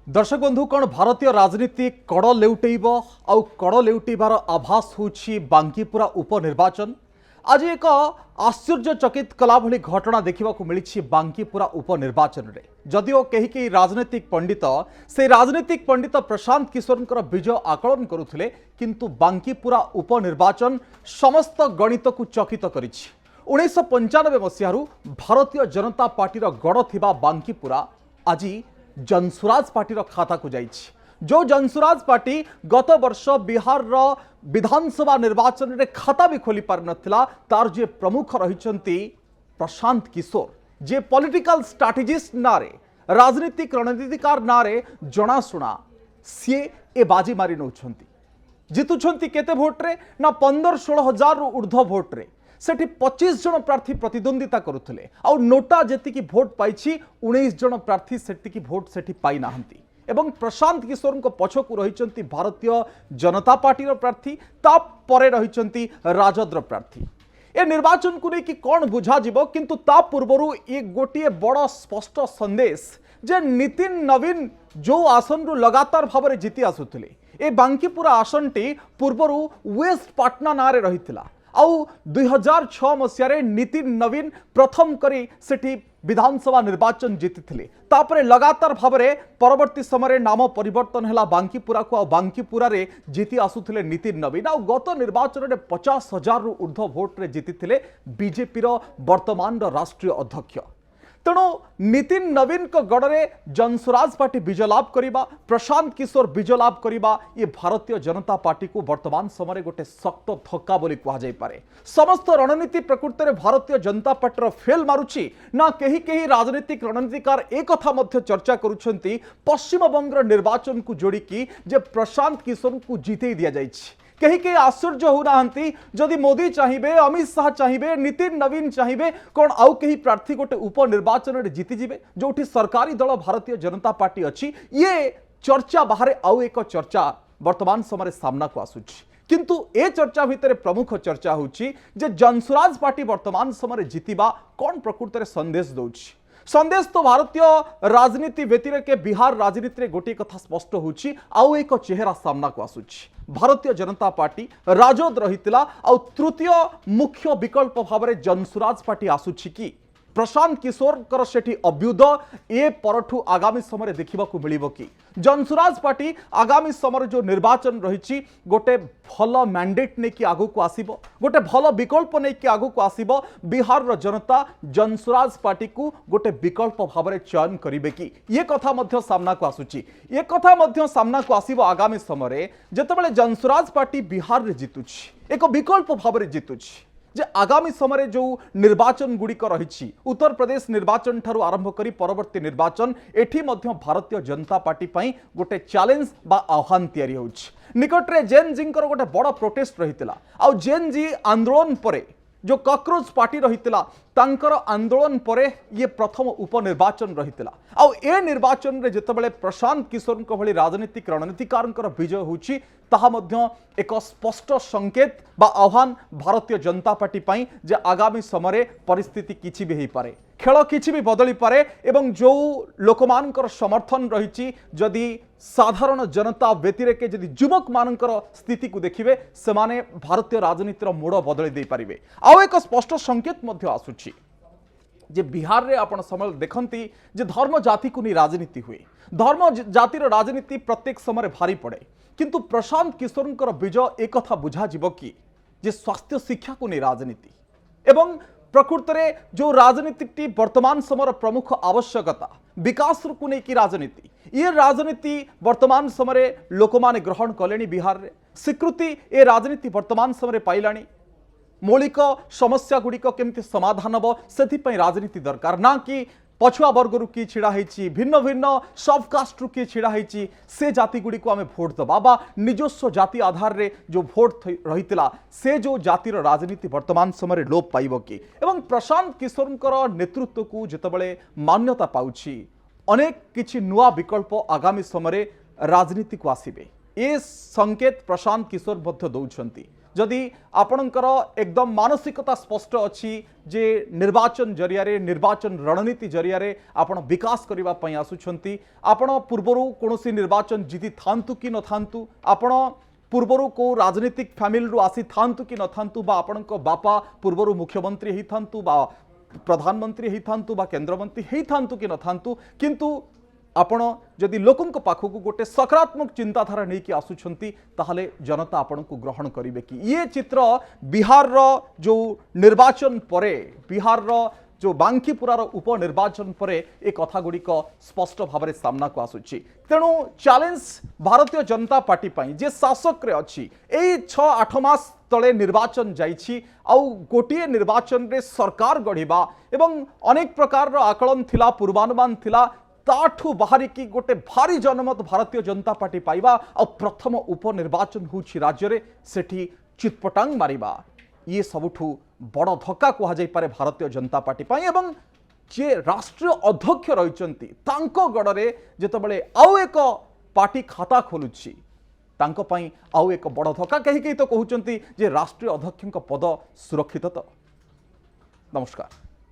दर्शक बंधु कौन भारतीय राजनीति कड़ लेउटेब आउ कड़ लेउटेबार आभास होछि बांकीपुरा उपनिर्वाचन। आज एक आश्चर्यचकित कला भली घटना देखा मिली बांकीपुरा उपनिर्वाचन रे। जदिओ कहीं कहीं राजनीतिक पंडित से राजनीतिक पंडित प्रशांत किशोर विजय आकलन करुथिले, किंतु बांकीपुरा उपनिर्वाचन समस्त गणित को चकित करिछि। 1995 मसीहारू भारतीय जनता पार्टीर गड़ थिबा बांकीपुरा आज जनसुराज पार्टीर खाता को जाइछि। जो जनसुराज पार्टी गत वर्ष बिहार विधानसभा निर्वाचन रे खाता भी खोली पार नथिला, तार जे प्रमुख रहिछंती प्रशांत किशोर, जे पॉलिटिकल स्ट्रैटेजिस्ट नारे राजनीतिक रणनीतिकार नारे जनाशुना सी ए बाजी मारी नौछंती। जितुछंती केते भोट रे ना 15-16 हजार ऊर्ध्व भोट रे। सेठी 25 जन प्रार्थी प्रतिद्वंदिता करुथिले आउ नोटा जेतिकी भोट पाइछि 19 जन प्रार्थी सेतिकी भोट सेठी पाई नाहंती। एवं प्रशांत किशोर को पछकु रहिचंती भारतीय जनता पार्टीर प्रार्थी, ता परे रहिचंती राजद्र प्रार्थी। ए निर्वाचन को लेकिन कौन बुझा जिवो, किंतु ता पूर्वरु एक गोटिए बड़ स्पष्ट संदेश जे नितिन नवीन जो आसन रु लगातार भाव में जीति आसुथिले। ए बांकीपुरा आसनटी पूर्वरु वेस्ट पाटना नारे रहिथिला आउ 2006 मसीह नितिन नवीन प्रथम करी सेठी विधानसभा निर्वाचन जीति। तापरे लगातार भाव में परवर्ती समय नाम परिवर्तन है बांकीपुरा को, बांकीपुरा रे जीति आसुथिले नितिन नवीन। आउ गत निर्वाचन में 50,000 रु ऊर्ध्व भोट रे जीति बीजेपी वर्तमान राष्ट्रीय अध्यक्ष। तेणु नितिन नवीन को गड़े जनसुराज पार्टी विजय लाभ करवा, प्रशांत किशोर विजय लाभ करवा, ये भारतीय जनता पार्टी को वर्तमान समय गोटे शक्त धक्का बोली कहुई पारे। समस्त रणनीति प्रकृति में भारतीय जनता पार्टी फेल मारुची ना। कहीं कहीं राजनीतिक रणनीतिकार एक कथा मध्य चर्चा करुछंती पश्चिम बंग निर्वाचन को जोड़िकी जे प्रशांत किशोर को जीते दिया जाइछि। कहीं कहीं आश्चर्य होना जदि मोदी चाहिए, अमित शाह चाहिए, नितिन नवीन चाहिए, कौन आउ कहीं प्रार्थी गोटे उपनिर्वाचन में जीतिଯିवे जो सरकारी दल भारतीय जनता पार्टी अच्छी। ये चर्चा बाहर आउ एक चर्चा वर्तमान समय सामना को आसुची, किंतु ए चर्चा भितर प्रमुख चर्चा होची जे जनसुराज पार्टी वर्तमान समय जीतिबा कौन प्रकृति में संदेश दौची। संदेश तो भारतीय राजनीति व्यतिरेक बिहार राजनीति में गोटे कथा स्पष्ट होची, आउ एक चेहरा सामना को आसुची। भारतीय जनता पार्टी राजद रहितिला आउ तृतीय मुख्य विकल्प भाव में जनसुराज पार्टी आसुची कि प्रशांत किशोर सेठी अभ्युद ए परठू आगामी समय देखा मिलिबो कि जनसुराज पार्टी आगामी समय जो निर्वाचन रही गोटे भल मैंडेट नहीं कि आगु को आसीबो, गोटे भल विकल्प नहीं कि आगु को आसीबो। बिहार जनता जनसुराज पार्टी को गोटे विकल्प भाव में चयन करिवे कि ये कथा मध्य सामना को आसुची। ये कथा मध्य सामना को आसीबो आगामी समय जेतेबेले जनसुराज पार्टी बिहार रे जितुची, एक विकल्प भाव में जितुची। जे आगामी समय जो निर्वाचन गुड़िक रही उत्तर प्रदेश निर्वाचन ठारू आरंभ करी परवर्ती निर्वाचन एठी मध्य भारतीय जनता पार्टी पई गोटे चैलेंज बा आह्वान तैयारी होछि। निकटरे जेन जी गोटे बड़ प्रोटेस्ट रहितिला आउ जेन जी आंदोलन परे जो कॉकरोच पार्टी रहितिला तांकर आंदोलन परे ये प्रथम उपनिर्वाचन रहितिला। आउ ए निर्वाचन रे जेतेबेले प्रशांत किशोर भली राजनीतिक रणनीतिकार विजय होछि ताहा मध्य एक स्पष्ट संकेत बा आह्वान भारतीय जनता पार्टी पई जे आगामी समय परिस्थिति किछि भी हो पारे, खेल किछि भी बदली पारे। एवं जो लोकमानकर समर्थन रही जदि साधारण जनता व्यतिरेक जदि युवक मानकर स्थिति को देखिए सेमाने भारतीय राजनीतिर मोड़ बदली दे पारिबे। आउ एक स्पष्ट संकेत मध्य आसुछि जे बिहार रे आपण समय देखंती जे धर्म जाति को नहीं राजनीति हुए, धर्म जातिर राजनीति प्रत्येक समय भारी पड़े, किंतु प्रशांत किशोर विजय एक कथा बुझा जिवो कि जे स्वास्थ्य शिक्षा को नहीं राजनीति एवं प्रकृति में जो राजनीति वर्तमान समय प्रमुख आवश्यकता विकास को नहीं कि राजनीति, ये राजनीति वर्तमान समय लोक माने ग्रहण कले। बिहार रे स्वीकृति ए राजनीति वर्तमान समय पाइलानी। मौलिक समस्या गुड़िक केमती समाधान हम से राजनीति दरकार, ना कि पछुआ वर्ग रु किए छिड़ा होती भिन्न भिन्न सब कास्ट रु किए छिड़ा होती से जाति गुड़ी को आम भोट दबा बा निजस्व जाति आधार रे जो भोट रही से जो जातिर राजनीति वर्तमान समय लोप पाइब कि। एवं प्रशांत किशोर नेतृत्व को जितेबाला मान्यता पाउछि अनेक किछि नुआ विकल्प आगामी समय राजनीति को आसिबे। ए संकेत प्रशांत किशोर मध्य दौरान जदि आपणकर एकदम मानसिकता स्पष्ट अच्छी जे निर्वाचन जरिया निर्वाचन रणनीति जरिया आपण विकास करने आसुंच आपण पूर्वर कौन निर्वाचन जीति थांतु कि न थांतु आपण पूर्वर को राजनीतिक फैमिली रू आसी थांतु कि न थांतु बा आपणक बापा पूर्वर मुख्यमंत्री ही थांतु बा प्रधानमंत्री ही थांतु बा केंद्रमंत्री ही थांतु कि न थांतु किंतु आपण जदि लोकंक पाखक गोटे सकारात्मक चिंताधारा नहीं कि आसुछंती ताहले जनता आपण को ग्रहण करिवे कि ये चित्र बिहार रो जो निर्वाचन परे बिहार रो जो बांकीपुरार उपनिर्वाचन परे ए कथा गुड़िक स्पष्ट भाव में सामना को आसुची तेणु चैलेंज भारतीय जनता पार्टी पाई जे शासक रे अछि एई 6-8 मास तले निर्वाचन जाइछि आउ गोटिए निर्वाचन रे सरकार गढ़िबा एवं अनेक प्रकार रो आकलन थिला पूर्वानुमान थिला ताठू बाहरी की गोटे भारी जनमत भारतीय जनता पार्टी पाइबा आ प्रथम उपनिर्वाचन होछि राज्य रे सेठी चितपटांग मारिबा ये सबुठू बड़ धक्का कह जापे भारतीय जनता पार्टी पाई एवं जे राष्ट्रीय अध्यक्ष रहिचंती तांको गड़े जेतबेले आउ एक पार्टी खाता खोलुछि तांको पई आउ एक बड़ धक्का कहीं तो कहउचंती जे राष्ट्रीय अध्यक्षक पद सुरक्षित तो। नमस्कार।